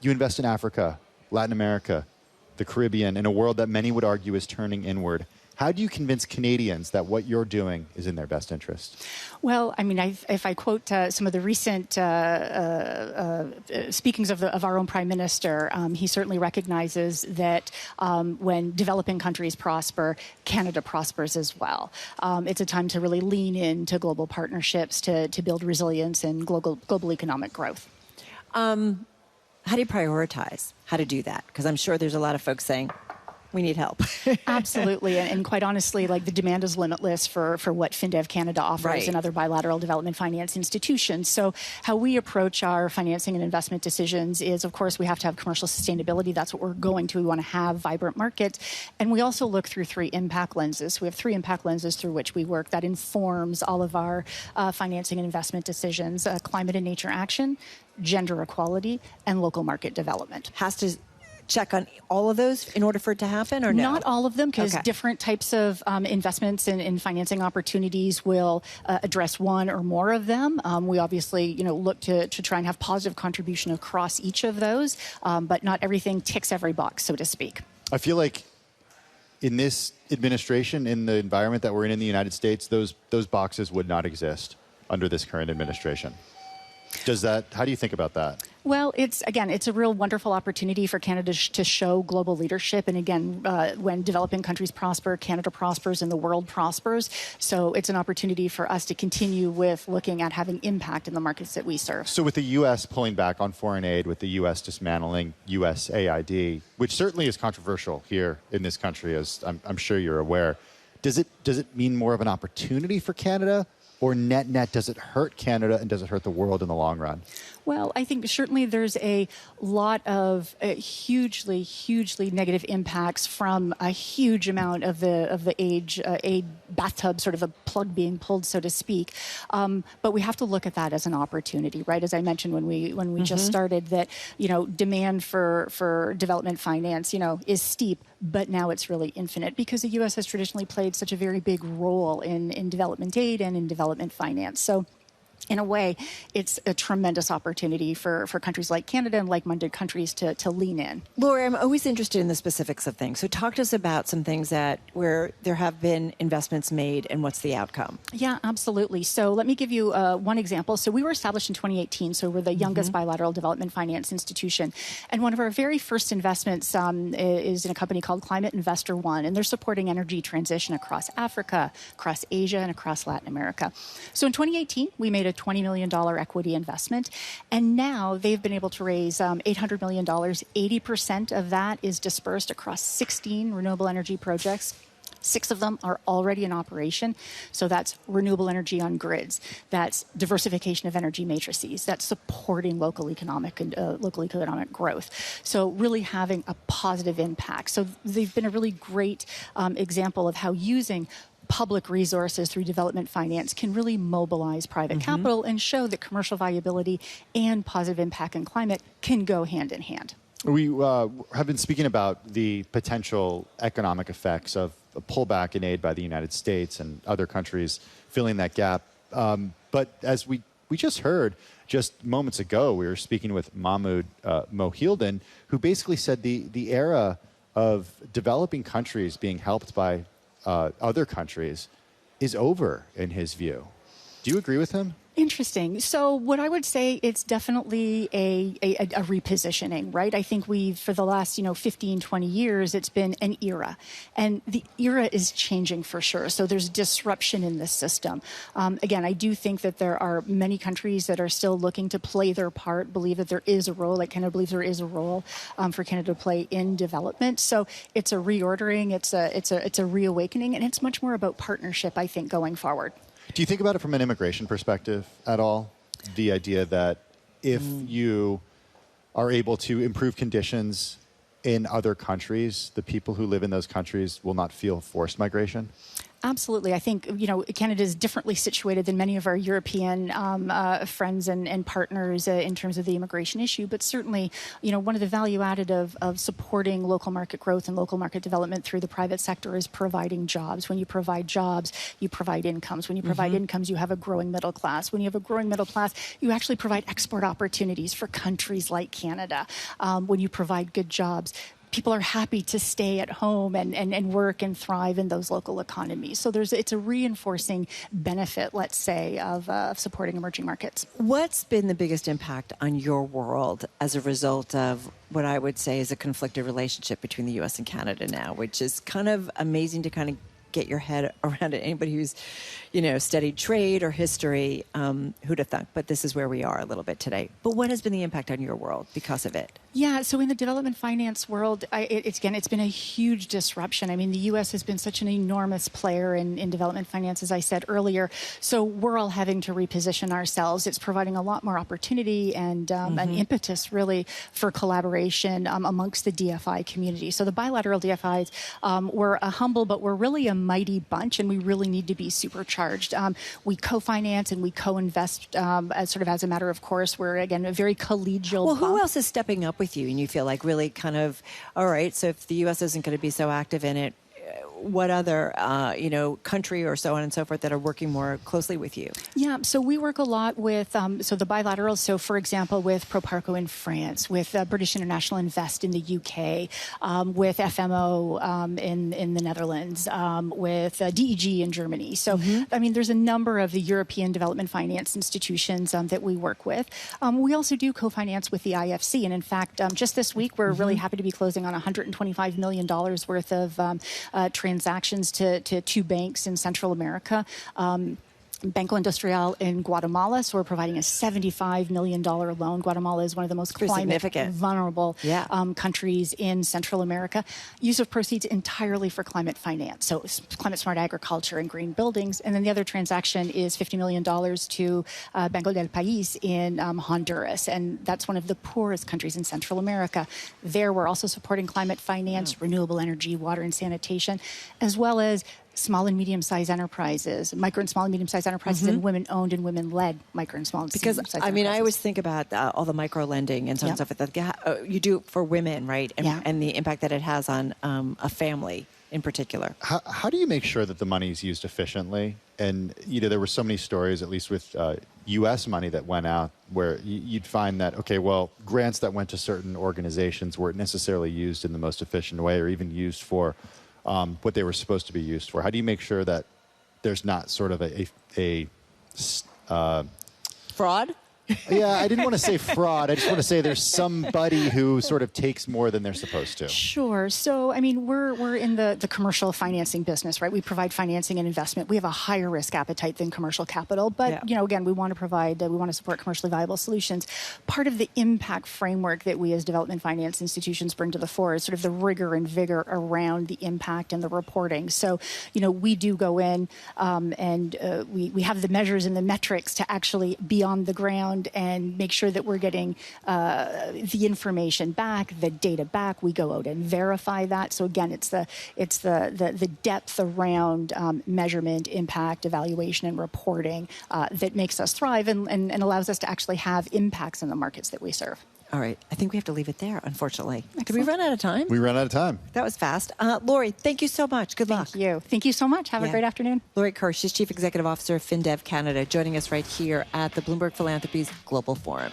You invest in Africa, Latin America, the Caribbean, in a world that many would argue is turning inward. How do you convince Canadians that what you're doing is in their best interest? Well, I mean, if I quote some of the recent speakings of our own Prime Minister, he certainly recognizes that when developing countries prosper, Canada prospers as well. It's a time to really lean into global partnerships to build resilience and global economic growth. How do you prioritize how to do that? Because I'm sure there's a lot of folks saying, we need help. Absolutely. And quite honestly, like the demand is limitless for what FinDev Canada offers and other bilateral development finance institutions. So how we approach our financing and investment decisions is, of course, we have to have commercial sustainability. That's what we're going to. We want to have vibrant markets. And we also look through 3 impact lenses. We have 3 impact lenses through which we work that informs all of our financing and investment decisions: climate and nature action, gender equality, and local market development. Has to check on all of those in order for it to happen, or no? Not all of them, because different types of investments and financing opportunities will address one or more of them. We obviously, look to try and have positive contribution across each of those, but not everything ticks every box, so to speak. I feel like in this administration, in the environment that we're in the United States, those boxes would not exist under this current administration. How do you think about that? Well, it's a real wonderful opportunity for Canada to show global leadership. And again, when developing countries prosper, Canada prospers and the world prospers. So it's an opportunity for us to continue with looking at having impact in the markets that we serve. So with the U.S. pulling back on foreign aid, with the U.S. dismantling USAID, which certainly is controversial here in this country, as I'm sure you're aware, does it mean more of an opportunity for Canada? Or net, does it hurt Canada and does it hurt the world in the long run? Well, I think certainly there's a lot of hugely negative impacts from a huge amount of the aid bathtub, sort of a plug being pulled, so to speak. But we have to look at that as an opportunity, right? As I mentioned when we just started, that demand for development finance is steep, but now it's really infinite because the U.S. has traditionally played such a very big role in development aid and in development finance. So in a way, it's a tremendous opportunity for countries like Canada and like-minded countries to lean in. Lori, I'm always interested in the specifics of things. So talk to us about some things where there have been investments made and what's the outcome. Yeah, absolutely. So let me give you one example. So we were established in 2018, so we're the youngest bilateral development finance institution. And one of our very first investments is in a company called Climate Investor One, and they're supporting energy transition across Africa, across Asia, and across Latin America. So in 2018, we made a $20 million equity investment. And now they've been able to raise $800 million. 80% of that is dispersed across 16 renewable energy projects. 6 of them are already in operation. So that's renewable energy on grids. That's diversification of energy matrices. That's supporting local economic growth. So really having a positive impact. So they've been a really great example of how using public resources through development finance can really mobilize private capital and show that commercial viability and positive impact on climate can go hand in hand. We have been speaking about the potential economic effects of a pullback in aid by the United States and other countries filling that gap. But as we just heard just moments ago, we were speaking with Mahmoud Mohildin, who basically said the era of developing countries being helped by other countries is over in his view. Do you agree with him? Interesting. So what I would say, it's definitely a repositioning, right? I think for the last, 15, 20 years, it's been an era. And the era is changing for sure. So there's disruption in this system. Again, I do think that there are many countries that are still looking to play their part, believe that there is a role, like Canada believes there is a role for Canada to play in development. So it's a reordering, it's a reawakening, and it's much more about partnership, I think, going forward. Do you think about it from an immigration perspective at all? The idea that if you are able to improve conditions in other countries, the people who live in those countries will not feel forced migration? Absolutely. I think, Canada is differently situated than many of our European friends and partners in terms of the immigration issue. But certainly, one of the value added of supporting local market growth and local market development through the private sector is providing jobs. When you provide jobs, you provide incomes. When you provide incomes, you have a growing middle class. When you have a growing middle class, you actually provide export opportunities for countries like Canada. When you provide good jobs, people are happy to stay at home and work and thrive in those local economies. So it's a reinforcing benefit, let's say, of supporting emerging markets. What's been the biggest impact on your world as a result of what I would say is a conflicted relationship between the U.S. and Canada now, which is kind of amazing to kind of get your head around it. Anybody who's, studied trade or history, who'd have thunk? But this is where we are a little bit today. But what has been the impact on your world because of it? Yeah, so in the development finance world, it's been a huge disruption. I mean, the U.S. has been such an enormous player in development finance, as I said earlier. So we're all having to reposition ourselves. It's providing a lot more opportunity and an impetus, really, for collaboration amongst the DFI community. So the bilateral DFIs, we're humble, but we're really a mighty bunch, and we really need to be supercharged. We co-finance and we co-invest as a matter of course. We're, again, a very collegial Well, who else is stepping up with you and you feel like really kind of, all right, so if the U.S. isn't going to be so active in it, what other, country or so on and so forth that are working more closely with you? Yeah, so we work a lot with, the bilaterals. So, for example, with Proparco in France, with British International Invest in the UK, with FMO in the Netherlands, with DEG in Germany. So, there's a number of the European development finance institutions that we work with. We also do co-finance with the IFC. And in fact, just this week, we're really happy to be closing on $125 million worth of transactions to two banks in Central America. Banco Industrial in Guatemala, so we're providing a $75 million loan. Guatemala is one of the most climate vulnerable countries in Central America. Use of proceeds entirely for climate finance, so climate smart agriculture and green buildings. And then the other transaction is $50 million to Banco del País in Honduras, and that's one of the poorest countries in Central America. There we're also supporting climate finance, renewable energy, water and sanitation, as well as small and medium-sized enterprises, micro and small and medium-sized enterprises, and women-owned and women-led micro and small and medium-sized enterprises. I always think about all the micro-lending and so on and so forth that you do for women, right? And the impact that it has on a family in particular. How do you make sure that the money is used efficiently? And, there were so many stories, at least with U.S. money that went out, where you'd find that, grants that went to certain organizations weren't necessarily used in the most efficient way or even used for what they were supposed to be used for. How do you make sure that there's not sort of a fraud? Yeah, I didn't want to say fraud. I just want to say there's somebody who sort of takes more than they're supposed to. Sure. So, we're in the commercial financing business, right? We provide financing and investment. We have a higher risk appetite than commercial capital. But, again, we want to support commercially viable solutions. Part of the impact framework that we as development finance institutions bring to the fore is sort of the rigor and vigor around the impact and the reporting. So, we do go in and we have the measures and the metrics to actually be on the ground and make sure that we're getting the information back, the data back. We go out and verify that. So again, it's the depth around measurement, impact, evaluation, and reporting that makes us thrive and allows us to actually have impacts in the markets that we serve. All right. I think we have to leave it there, unfortunately. Excellent. Did we run out of time? We ran out of time. That was fast. Lori, thank you so much. Good luck. Thank you. Thank you so much. Have a great afternoon. Lori Kerr, she's Chief Executive Officer of FinDev Canada, joining us right here at the Bloomberg Philanthropies Global Forum.